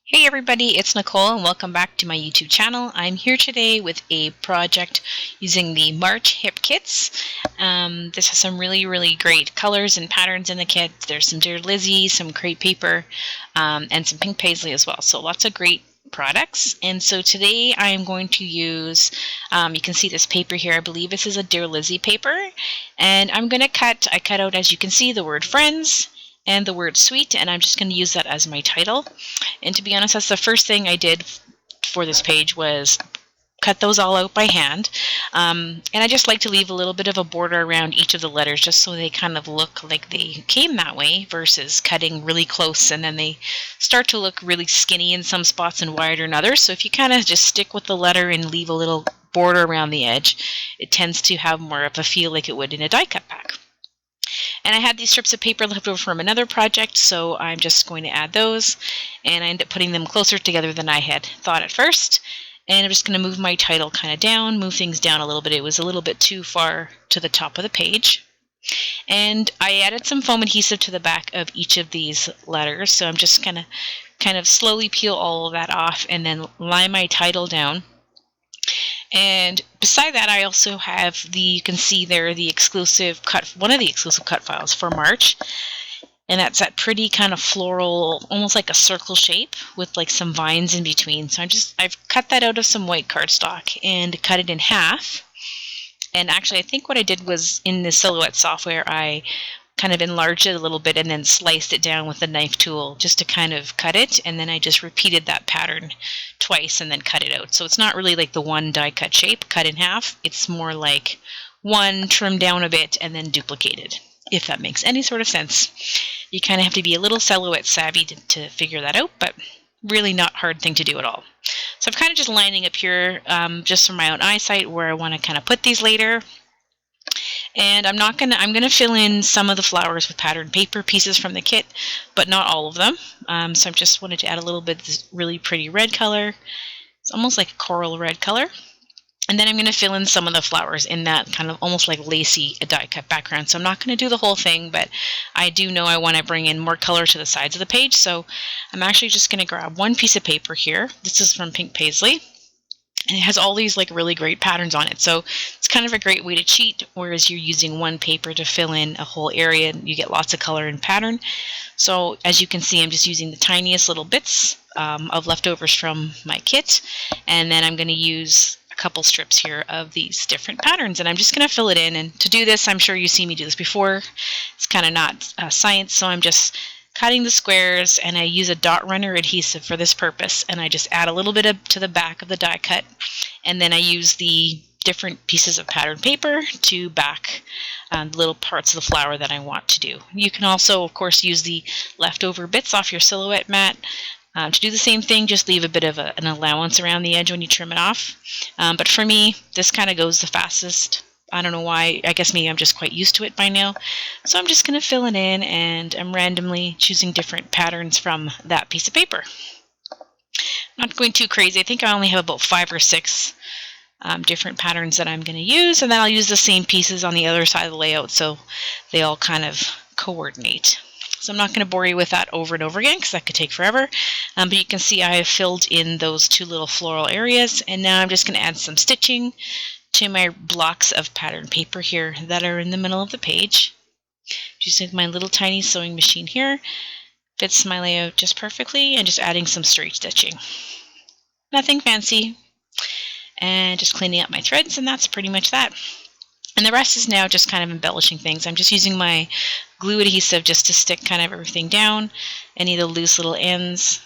Hey everybody, it's Nicole and welcome back to my YouTube channel. I'm here today with a project using the March Hip Kits. This has some really great colors and patterns in the kit. There's some Dear Lizzie, some crepe paper, and some pink paisley as well. So lots of great products. And so today I am going to use, you can see this paper here, I believe this is a Dear Lizzie paper. And I'm going to I cut out, as you can see, the word friends and the word sweet, and I'm just going to use that as my title. And to be honest, that's the first thing I did for this page was cut those all out by hand. And I just like to leave a little bit of a border around each of the letters just so they kind of look like they came that way versus cutting really close and then they start to look really skinny in some spots and wider in others. So if you kind of just stick with the letter and leave a little border around the edge, it tends to have more of a feel like it would in a die cut pack. And I had these strips of paper left over from another project, so I'm just going to add those, and I end up putting them closer together than I had thought at first. And I'm just going to move my title kind of down, move things down a little bit. It was a little bit too far to the top of the page. And I added some foam adhesive to the back of each of these letters, so I'm just going to kind of slowly peel all of that off and then lie my title down. And beside that, I also have you can see there the exclusive cut, one of the exclusive cut files for March. And that's that pretty kind of floral, almost like a circle shape with like some vines in between. So I've cut that out of some white cardstock and cut it in half. And actually, I think what I did was in the Silhouette software, I kind of enlarged it a little bit and then sliced it down with the knife tool just to kind of cut it, and then I just repeated that pattern twice and then cut it out. So it's not really like the one die cut shape cut in half, it's more like one trimmed down a bit and then duplicated, if that makes any sort of sense. You kind of have to be a little Silhouette savvy to figure that out, but really not hard thing to do at all. So I'm kind of just lining up here just from my own eyesight where I want to kind of put these later. And I'm gonna fill in some of the flowers with patterned paper pieces from the kit, but not all of them. So I just wanted to add a little bit of this really pretty red color. It's almost like a coral red color. And then I'm going to fill in some of the flowers in that kind of almost like lacy die cut background. So I'm not going to do the whole thing, but I do know I want to bring in more color to the sides of the page. So I'm actually just going to grab one piece of paper here. This is from Pink Paisley. And it has all these like really great patterns on it. So it's kind of a great way to cheat, whereas you're using one paper to fill in a whole area and you get lots of color and pattern. So as you can see, I'm just using the tiniest little bits of leftovers from my kit. And then I'm going to use a couple strips here of these different patterns, and I'm just going to fill it in. And to do this, I'm sure you've seen me do this before. It's kind of not science, so I'm just cutting the squares, and I use a dot runner adhesive for this purpose, and I just add a little bit to the back of the die cut, and then I use the different pieces of patterned paper to back little parts of the flower that I want to do. You can also, of course, use the leftover bits off your Silhouette mat. To do the same thing, just leave a bit of an allowance around the edge when you trim it off. But for me, this kind of goes the fastest. I don't know why. I guess maybe I'm just quite used to it by now. So I'm just going to fill it in, and I'm randomly choosing different patterns from that piece of paper. Not going too crazy. I think I only have about 5 or 6 different patterns that I'm going to use, and then I'll use the same pieces on the other side of the layout so they all kind of coordinate. So I'm not going to bore you with that over and over again because that could take forever. But you can see I have filled in those 2 little floral areas, and now I'm just going to add some stitching to my blocks of patterned paper here that are in the middle of the page. Using my little tiny sewing machine here, fits my layout just perfectly, and just adding some straight stitching. Nothing fancy, and just cleaning up my threads, and that's pretty much that. And the rest is now just kind of embellishing things. I'm just using my glue adhesive just to stick kind of everything down, any of the loose little ends.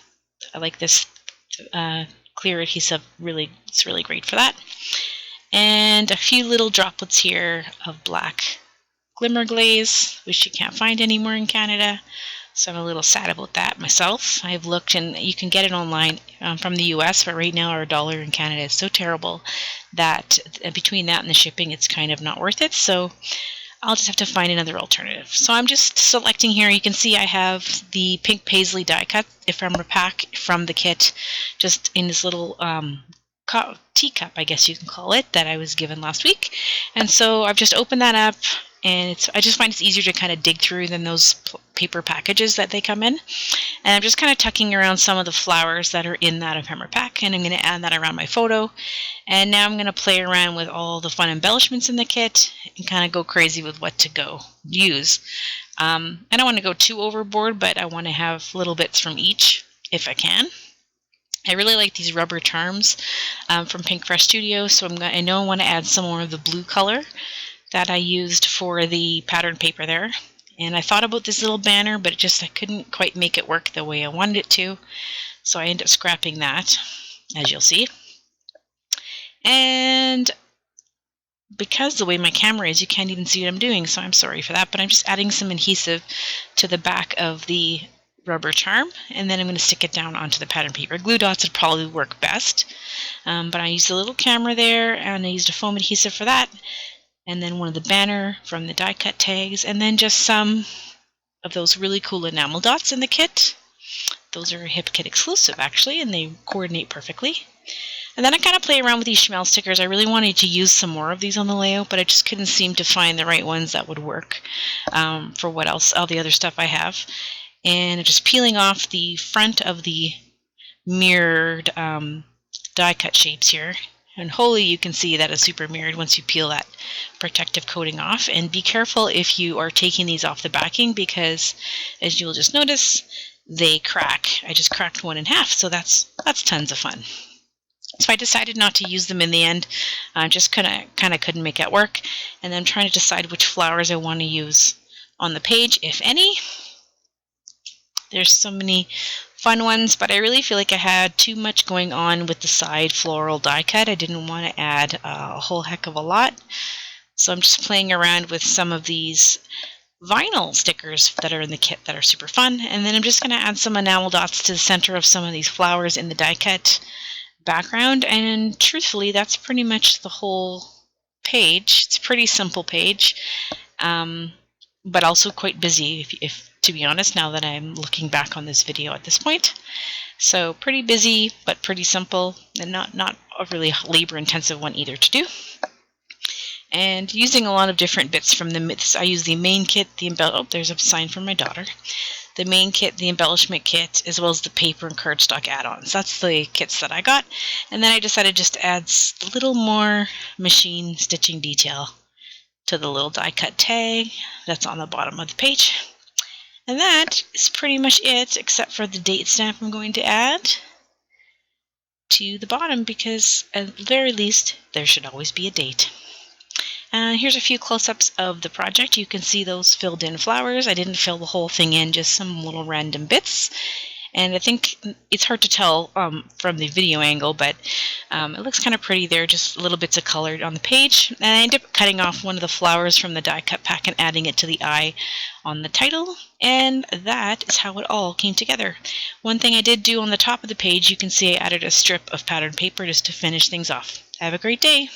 I like this clear adhesive, it's really great for that. And a few little droplets here of black glimmer glaze, which you can't find anymore in Canada. So I'm a little sad about that myself. I've looked, and you can get it online from the US, but right now our dollar in Canada is so terrible that between that and the shipping, it's kind of not worth it. So I'll just have to find another alternative. So I'm just selecting here. You can see I have the Pink Paisley die cut from a pack from the kit, just in this little teacup, I guess you can call it, that I was given last week. And so I've just opened that up, and I just find it's easier to kind of dig through than those paper packages that they come in. And I'm just kind of tucking around some of the flowers that are in that ephemera pack, and I'm going to add that around my photo. And now I'm going to play around with all the fun embellishments in the kit and kind of go crazy with what to use. I don't want to go too overboard, but I want to have little bits from each if I can. I really like these rubber charms from Pink Fresh Studio, so I know I want to add some more of the blue color that I used for the pattern paper there. And I thought about this little banner, but I couldn't quite make it work the way I wanted it to, so I ended up scrapping that, as you'll see. And because the way my camera is, you can't even see what I'm doing, so I'm sorry for that, but I'm just adding some adhesive to the back of the rubber charm, and then I'm going to stick it down onto the pattern paper. Glue dots would probably work best, but I used a little camera there, and I used a foam adhesive for that, and then one of the banner from the die cut tags, and then just some of those really cool enamel dots in the kit. Those are a Hip Kit exclusive, actually, and they coordinate perfectly. And then I kind of play around with these Schmel stickers. I really wanted to use some more of these on the layout, but I just couldn't seem to find the right ones that would work for all the other stuff I have. And just peeling off the front of the mirrored die cut shapes here. And hopefully you can see that it's super mirrored once you peel that protective coating off. And be careful if you are taking these off the backing, because as you'll just notice, they crack. I just cracked one in half, so that's tons of fun. So I decided not to use them in the end. Just kind of couldn't make it work. And then I'm trying to decide which flowers I want to use on the page, if any. There's so many fun ones, but I really feel like I had too much going on with the side floral die cut. I didn't want to add a whole heck of a lot. So I'm just playing around with some of these vinyl stickers that are in the kit that are super fun. And then I'm just going to add some enamel dots to the center of some of these flowers in the die cut background. And truthfully, that's pretty much the whole page. It's a pretty simple page, but also quite busy, if to be honest, now that I'm looking back on this video at this point. So pretty busy, but pretty simple, and not a really labor-intensive one either to do. And using a lot of different bits from I use the main kit, there's a sign from my daughter. The main kit, the embellishment kit, as well as the paper and cardstock add-ons. That's the kits that I got. And then I decided just to add a little more machine stitching detail to the little die cut tag that's on the bottom of the page. And that is pretty much it, except for the date stamp I'm going to add to the bottom, because at the very least, there should always be a date. Here's a few close-ups of the project. You can see those filled in flowers. I didn't fill the whole thing in, just some little random bits. And I think it's hard to tell from the video angle, but it looks kind of pretty there, just little bits of color on the page. And I ended up cutting off one of the flowers from the die cut pack and adding it to the eye on the title. And that is how it all came together. One thing I did do on the top of the page, you can see I added a strip of patterned paper just to finish things off. Have a great day!